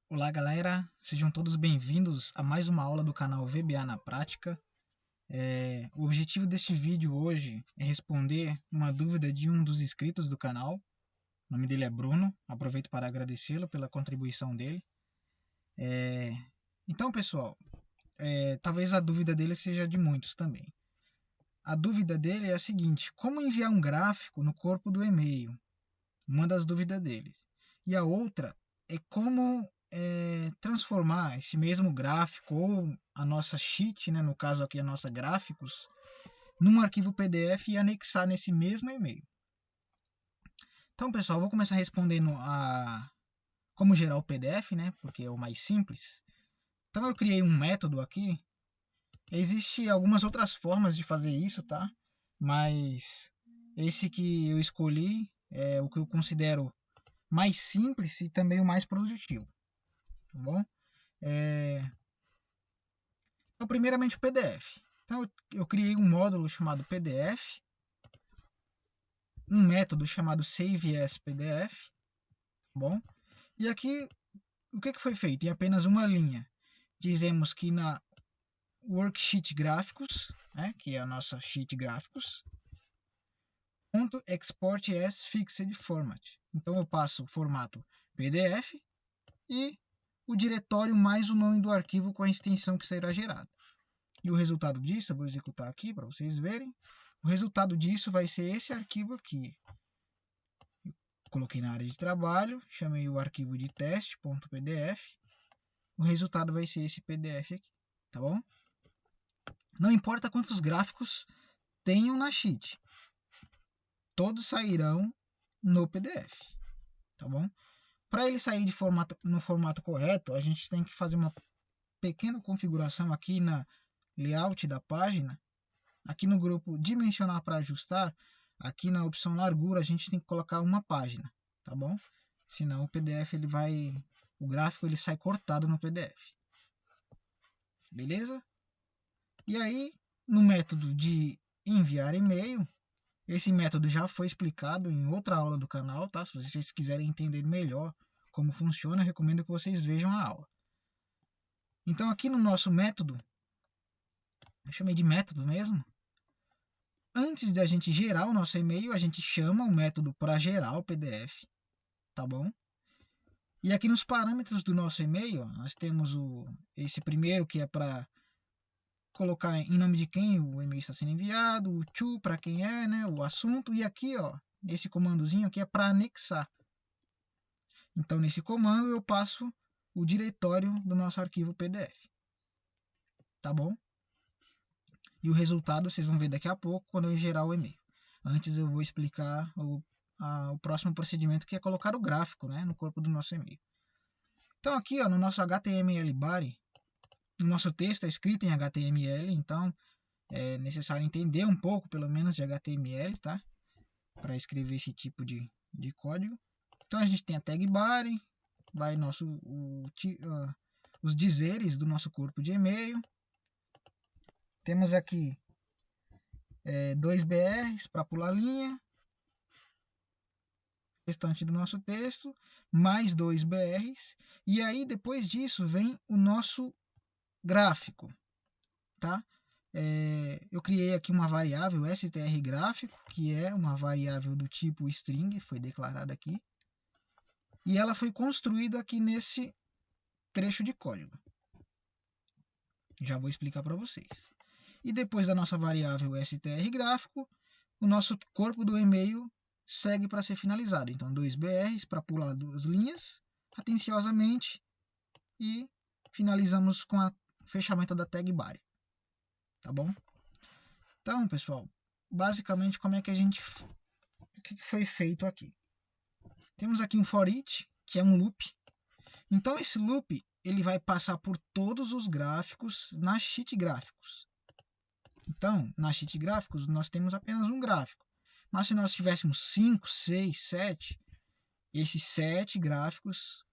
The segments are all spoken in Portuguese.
Olá, galera, sejam todos bem-vindos a mais uma aula do canal VBA na Prática. O objetivo deste vídeo hoje é responder uma dúvida de um dos inscritos do canal. O nome dele é Bruno, aproveito para agradecê-lo pela contribuição dele. Então, pessoal, talvez a dúvida dele seja de muitos também. A dúvida dele é a seguinte: como enviar um gráfico no corpo do e-mail? Uma das dúvidas deles. E a outra é como transformar esse mesmo gráfico ou a nossa sheet, né, no caso aqui a nossa gráficos, num arquivo PDF e anexar nesse mesmo e-mail. Então, pessoal, vou começar respondendo a como gerar o PDF, né, porque é o mais simples. Então, eu criei um método aqui. Existem algumas outras formas de fazer isso, tá? Mas esse que eu escolhi é o que eu considero mais simples e também o mais produtivo, tá bom? Então, primeiramente o PDF. Então, eu criei um módulo chamado PDF, um método chamado SaveAsPDF, tá bom? E aqui, o que foi feito? Em apenas uma linha, dizemos que na worksheet gráficos, né, que é a nossa sheet gráficos, .export as fixed format. Então, eu passo o formato PDF e o diretório mais o nome do arquivo com a extensão que será gerada. E o resultado disso, eu vou executar aqui para vocês verem. O resultado disso vai ser esse arquivo aqui. Eu coloquei na área de trabalho, chamei o arquivo de teste.pdf. O resultado vai ser esse PDF aqui, tá bom? Não importa quantos gráficos tenham na sheet, todos sairão no PDF, tá bom? Para ele sair no formato correto, a gente tem que fazer uma pequena configuração aqui na layout da página. Aqui no grupo dimensionar para ajustar, aqui na opção largura a gente tem que colocar uma página, tá bom? Senão o PDF o gráfico ele sai cortado no PDF. Beleza? E aí, no método de enviar e-mail, esse método já foi explicado em outra aula do canal, tá? Se vocês quiserem entender melhor como funciona, eu recomendo que vocês vejam a aula. Então aqui no nosso método, eu chamei de método mesmo, antes de a gente gerar o nosso e-mail, a gente chama o método para gerar o PDF, tá bom? E aqui nos parâmetros do nosso e-mail, nós temos esse primeiro que é para colocar em nome de quem o e-mail está sendo enviado, o to para quem é, né, o assunto, e aqui, ó, esse comandozinho aqui é para anexar. Então, nesse comando eu passo o diretório do nosso arquivo PDF, tá bom? E o resultado vocês vão ver daqui a pouco quando eu gerar o e-mail. Antes eu vou explicar o próximo procedimento, que é colocar o gráfico, né, no corpo do nosso e-mail. Então aqui, ó, no nosso HTML body, o nosso texto é escrito em HTML, então é necessário entender um pouco, pelo menos, de HTML, tá? Para escrever esse tipo de código. Então a gente tem a tag body, vai os dizeres do nosso corpo de e-mail. Temos aqui dois BRs para pular linha, restante do nosso texto, mais dois BRs, e aí depois disso vem o nosso gráfico, tá? Eu criei aqui uma variável strGráfico, que é uma variável do tipo string, foi declarada aqui, e ela foi construída aqui nesse trecho de código. Já vou explicar para vocês. E depois da nossa variável strGráfico, o nosso corpo do e-mail segue para ser finalizado. Então, dois BRs para pular duas linhas, atenciosamente, e finalizamos com o fechamento da tag body. Tá bom? Então, pessoal, basicamente o que foi feito aqui? Temos aqui um for each, que é um loop. Então, esse loop ele vai passar por todos os gráficos na sheet gráficos. Então, na sheet gráficos, nós temos apenas um gráfico. Mas se nós tivéssemos 5, 6, 7, esses 7 gráficos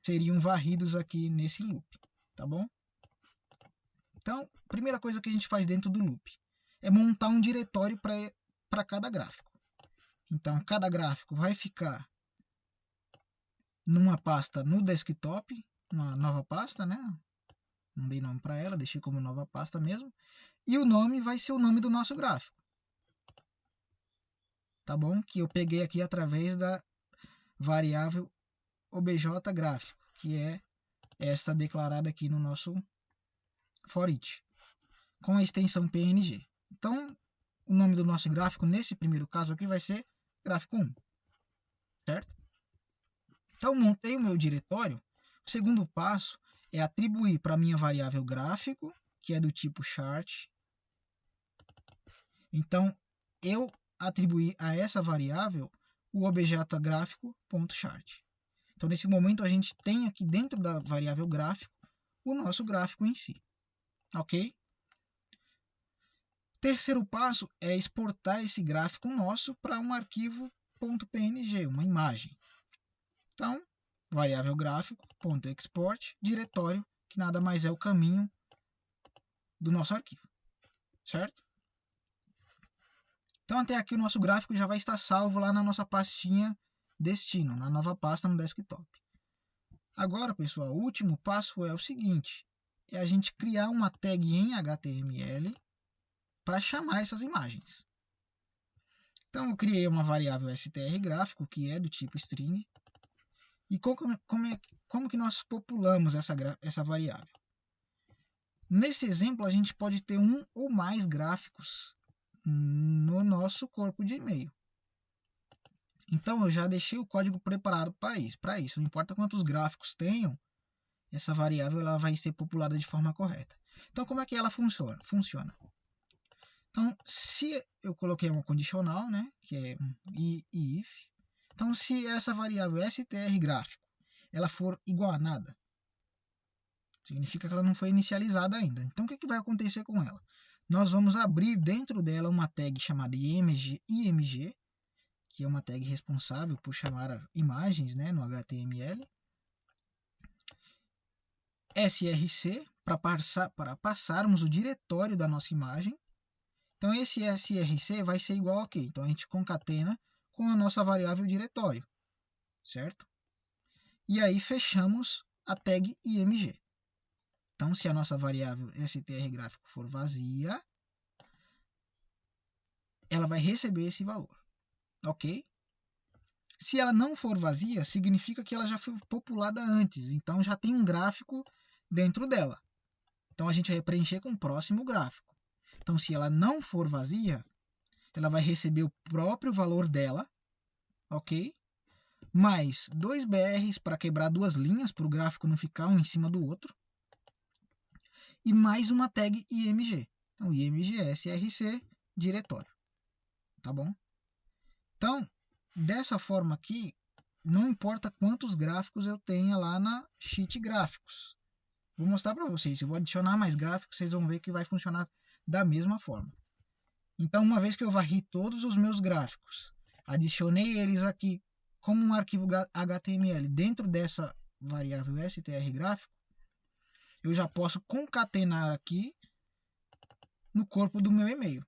seriam varridos aqui nesse loop, tá bom? Então, a primeira coisa que a gente faz dentro do loop é montar um diretório para cada gráfico. Então, cada gráfico vai ficar numa pasta no desktop, uma nova pasta, né? Não dei nome para ela, deixei como nova pasta mesmo. E o nome vai ser o nome do nosso gráfico. Tá bom? Que eu peguei aqui através da variável obj_gráfico, que é esta declarada aqui no nosso for each, com a extensão PNG. Então, o nome do nosso gráfico, nesse primeiro caso aqui, vai ser gráfico 1. Certo? Então, montei o meu diretório. O segundo passo é atribuir para a minha variável gráfico, que é do tipo chart. Então, eu atribuí a essa variável o objeto gráfico.chart. Então, nesse momento, a gente tem aqui dentro da variável gráfico o nosso gráfico em si. Ok? Terceiro passo é exportar esse gráfico nosso para um arquivo .png, uma imagem. Então, variável gráfico.export, diretório, que nada mais é o caminho do nosso arquivo. Certo? Então, até aqui o nosso gráfico já vai estar salvo lá na nossa pastinha destino, na nova pasta no desktop. Agora, pessoal, o último passo é o seguinte, é a gente criar uma tag em HTML para chamar essas imagens. Então, eu criei uma variável strGráfico, que é do tipo string. E como que nós populamos essa variável? Nesse exemplo, a gente pode ter um ou mais gráficos no nosso corpo de e-mail. Então, eu já deixei o código preparado para isso. Não importa quantos gráficos tenham, essa variável ela vai ser populada de forma correta. Então, como é que ela funciona? Então, se eu coloquei uma condicional, né, que é if, então se essa variável strGráfico ela for igual a nada, significa que ela não foi inicializada ainda. Então, o que vai acontecer com ela? Nós vamos abrir dentro dela uma tag chamada img, que é uma tag responsável por chamar imagens, né, no HTML. src, para passarmos o diretório da nossa imagem. Então, esse src vai ser igual a quê? Então, a gente concatena com a nossa variável diretório, certo? E aí, fechamos a tag img. Então, se a nossa variável strGráfico for vazia, ela vai receber esse valor, ok? Se ela não for vazia, significa que ela já foi populada antes, então já tem um gráfico dentro dela. Então, a gente vai preencher com o próximo gráfico. Então, se ela não for vazia, ela vai receber o próprio valor dela, ok? Mais 2 BRs para quebrar duas linhas, para o gráfico não ficar um em cima do outro. E mais uma tag img. Então, img src diretório. Tá bom? Então, dessa forma aqui, não importa quantos gráficos eu tenha lá na sheet gráficos. Vou mostrar para vocês. Se eu vou adicionar mais gráficos, vocês vão ver que vai funcionar da mesma forma. Então, uma vez que eu varri todos os meus gráficos, adicionei eles aqui como um arquivo HTML dentro dessa variável strGráfico, eu já posso concatenar aqui no corpo do meu e-mail,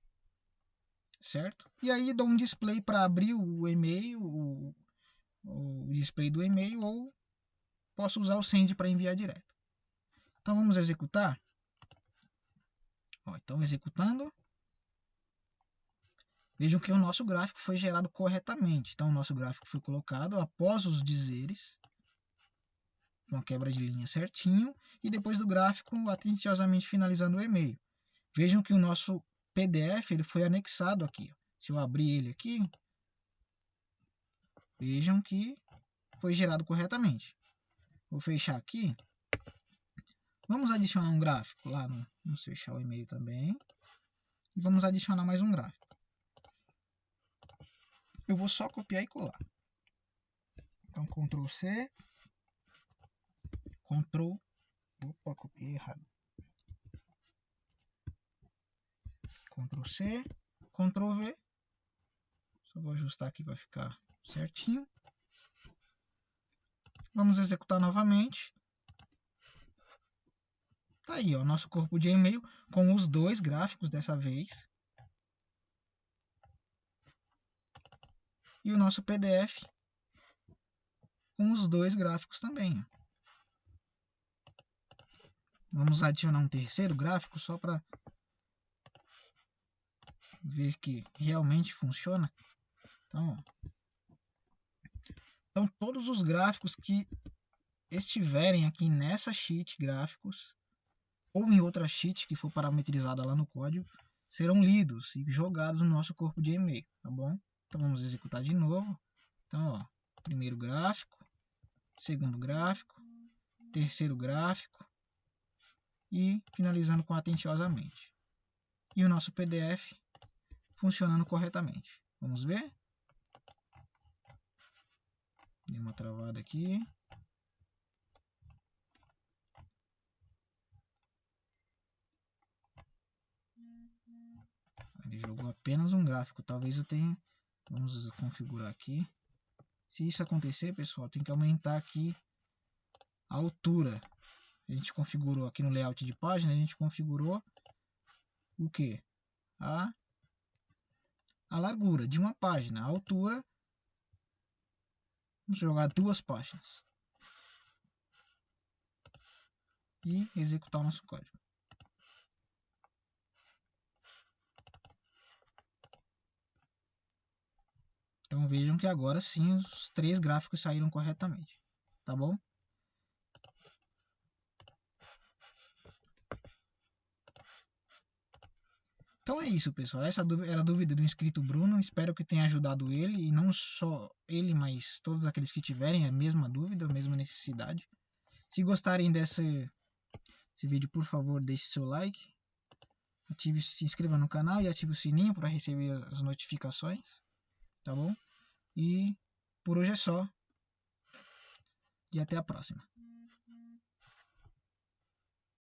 certo? E aí dou um display para abrir o e-mail, o display do e-mail, ou posso usar o send para enviar direto. Então vamos executar. Então executando. Vejam que o nosso gráfico foi gerado corretamente. Então o nosso gráfico foi colocado após os dizeres, com a quebra de linha certinho, e depois do gráfico atenciosamente finalizando o e-mail. Vejam que o nosso PDF ele foi anexado aqui. Se eu abrir ele aqui, vejam que foi gerado corretamente. Vou fechar aqui. Vamos adicionar um gráfico lá vamos fechar o e-mail também. E vamos adicionar mais um gráfico. Eu vou só copiar e colar. Então, Ctrl C, Ctrl... Opa, copiei errado. Ctrl C, Ctrl V. Só vou ajustar aqui para ficar certinho. Vamos executar novamente. Tá aí, ó, nosso corpo de e-mail com os dois gráficos dessa vez. E o nosso PDF com os dois gráficos também. Vamos adicionar um terceiro gráfico só para ver que realmente funciona. Então, todos os gráficos que estiverem aqui nessa sheet gráficos ou em outra sheet que for parametrizada lá no código serão lidos e jogados no nosso corpo de e-mail, tá bom? Então vamos executar de novo. Então, ó, primeiro gráfico, segundo gráfico, terceiro gráfico e finalizando com atenciosamente. E o nosso PDF funcionando corretamente. Vamos ver? Dei uma travada aqui. Ele jogou apenas um gráfico. Talvez eu tenha... Vamos configurar aqui. Se isso acontecer, pessoal, tem que aumentar aqui a altura. A gente configurou aqui no layout de página, a gente configurou o que? A largura de uma página, a altura. Vamos jogar 2 páginas. E executar o nosso código. Então vejam que agora sim os 3 gráficos saíram corretamente. Tá bom? Então é isso, pessoal. Essa era a dúvida do inscrito Bruno. Espero que tenha ajudado ele. E não só ele, mas todos aqueles que tiverem a mesma dúvida, a mesma necessidade. Se gostarem desse vídeo, por favor, deixe seu like. Se inscreva no canal e ative o sininho para receber as notificações. Tá bom? E por hoje é só. E até a próxima.